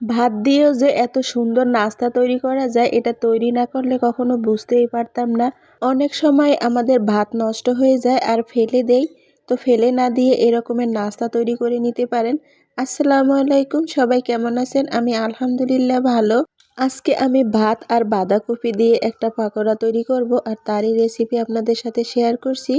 ভাত দিয়েও যে এত সুন্দর নাস্তা তৈরি করা যায় এটা তৈরি না করলে কখনো বুঝতেই পারতাম না। অনেক সময় আমাদের ভাত নষ্ট হয়ে যায় আর ফেলে দেই, তো ফেলে না দিয়ে এরকমের নাস্তা তৈরি করে নিতে পারেন। আসসালামু আলাইকুম, সবাই কেমন আছেন? আমি আলহামদুলিল্লাহ ভালো। আজকে আমি ভাত আর বাঁধাকপি দিয়ে একটা পাকোড়া তৈরি করব আর তারই রেসিপি আপনাদের সাথে শেয়ার করছি।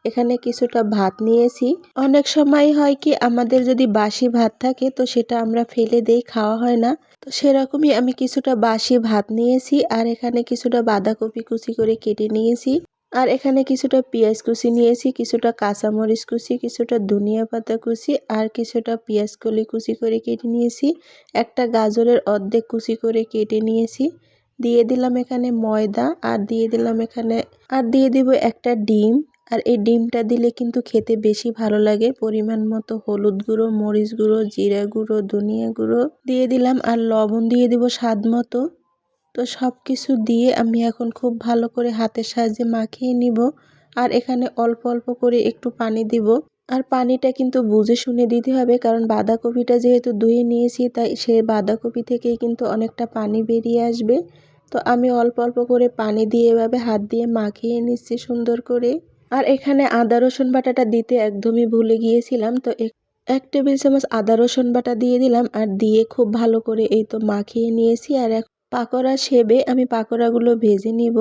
এখানে কিছুটা ভাত নিয়েছি। অনেক সময় হয় কি আমাদের যদি বাসি ভাত থাকে তো সেটা আমরা ফেলে দেই, খাওয়া হয় না। তো সেরকমই আমি কিছুটা বাসি ভাত নিয়েছি আর এখানে কিছুটা বাঁধাকপি কুচি করে কেটে নিয়েছি। আর এখানে কিছুটা পেঁয়াজ কুচি নিয়েছি, কিছুটা কাঁচামরিচ কুচি, কিছুটা ধনিয়া পাতা কুচি আর কিছুটা পেঁয়াজ কলি কুচি করে কেটে নিয়েছি। একটা গাজরের অর্ধেক কুচি করে কেটে নিয়েছি। দিয়ে দিলাম এখানে ময়দা আর দিয়ে দিব একটা ডিম। আর এই ডিমটা দিলে কিন্তু খেতে বেশি ভালো লাগে। পরিমাণ মতো হলুদ গুঁড়ো, মরিচ গুঁড়ো, জিরা গুঁড়ো, ধনিয়া গুঁড়ো দিয়ে দিলাম আর লবণ দিয়ে দিব স্বাদ মতো। তো সব কিছু দিয়ে আমি এখন খুব ভালো করে হাতের সাহায্যে মাখিয়ে নিব। আর এখানে অল্প অল্প করে একটু পানি দিব। আর পানিটা কিন্তু বুঝে শুনে দিতে হবে, কারণ বাঁধাকপিটা যেহেতু ধুয়ে নিয়েছি তাই সে বাঁধাকপি থেকেই কিন্তু অনেকটা পানি বেরিয়ে আসবে। তো আমি অল্প অল্প করে পানি দিয়ে এভাবে হাত দিয়ে মাখিয়ে নিচ্ছি সুন্দর করে। আর এখানে আদা রসুন বাটাটা দিতে একদমই ভুলে গিয়েছিলাম, তো 1 টেবিল চামচ আদা রসুন বাটা দিয়ে দিলাম আর দিয়ে খুব ভালো করে এই তো মাখিয়ে নিয়েছি। আর পাকোড়া শেপে আমি পাকোড়াগুলো ভেজে নিব।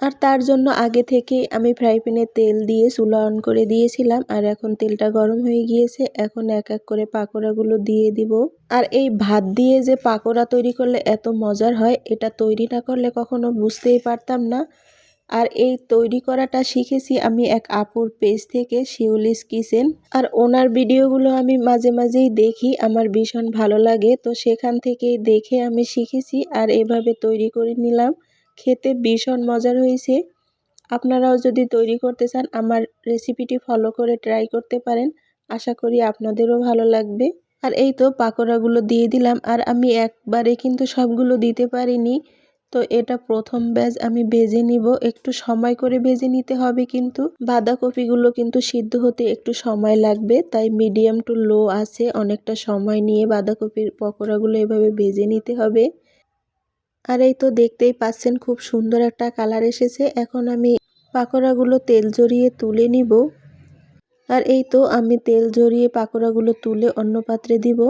আর তার জন্য আগে থেকে আমি ফ্রাই প্যানে তেল দিয়ে চুলা অন করে দিয়েছিলাম আর এখন তেলটা গরম হয়ে গিয়েছে। এখন এক এক করে পাকোড়াগুলো দিয়ে দিব। আর এই ভাত দিয়ে যে পাকোড়া তৈরি করলে এত মজার হয় এটা তৈরি না করলে কখনো বুঝতেই পারতাম না। আর এই তৈরি করাটা শিখেছি আমি এক আপুর পেজ থেকে, শিউলিস কিচেন। আর ওনার ভিডিওগুলো আমি মাঝে মাঝেই দেখি, আমার ভীষণ ভালো লাগে। তো সেখান থেকেই দেখে আমি শিখেছি আর এভাবে তৈরি করে নিলাম। খেতে ভীষণ মজার হয়েছে। আপনারাও যদি তৈরি করতে চান আমার রেসিপিটি ফলো করে ট্রাই করতে পারেন। আশা করি আপনাদেরও ভালো লাগবে। আর এই তো পাকোড়াগুলো দিয়ে দিলাম আর আমি একবারে কিন্তু সবগুলো দিতে পারিনি। তো এটা প্রথম ব্যাচ আমি ভেজে নিব, একটু সময় করে ভেজে নিতে হবে, কিন্তু বাঁধাকপিগুলো কিন্তু সিদ্ধ হতে একটু সময় লাগবে, তাই মিডিয়াম টু লো আছে অনেকটা সময় নিয়ে বাঁধাকপির পকোড়াগুলো এভাবে ভেজে নিতে হবে। আর এই তো দেখতেই পাচ্ছেন খুব সুন্দর একটা কালার এসেছে। এখন আমি পাকোড়াগুলো তেল ঝরিয়ে তুলে নিব। আর এই তো আমি তেল ঝরিয়ে পাকোড়াগুলো তুলে অন্য পাত্রে দিব।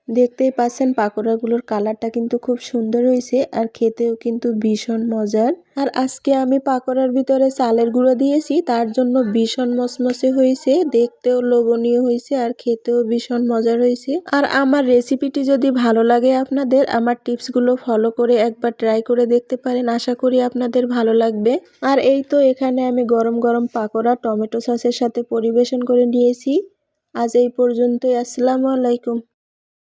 দেখতেই পাচ্ছেন পাকোড়াগুলোর কালারটা কিন্তু খুব সুন্দর হয়েছে আর খেতেও কিন্তু ভীষণ মজার। আর আজকে আমি পাকোড়ার ভিতরে চালের গুঁড়ো দিয়েছি, তার জন্য ভীষণ মচমচে হয়েছে, দেখতেও লোভনীয় হয়েছে আর খেতেও ভীষণ মজার হয়েছে। আর আমার রেসিপিটি যদি ভালো লাগে আপনাদের, আমার টিপসগুলো ফলো করে একবার ট্রাই করে দেখতে পারেন, আশা করি আপনাদের ভালো লাগবে। আর এই তো এখানে আমি গরম গরম পাকোড়া টমেটো সসের সাথে পরিবেশন করে নিয়েছি। আজ এই পর্যন্তই। আসসালামু আলাইকুম।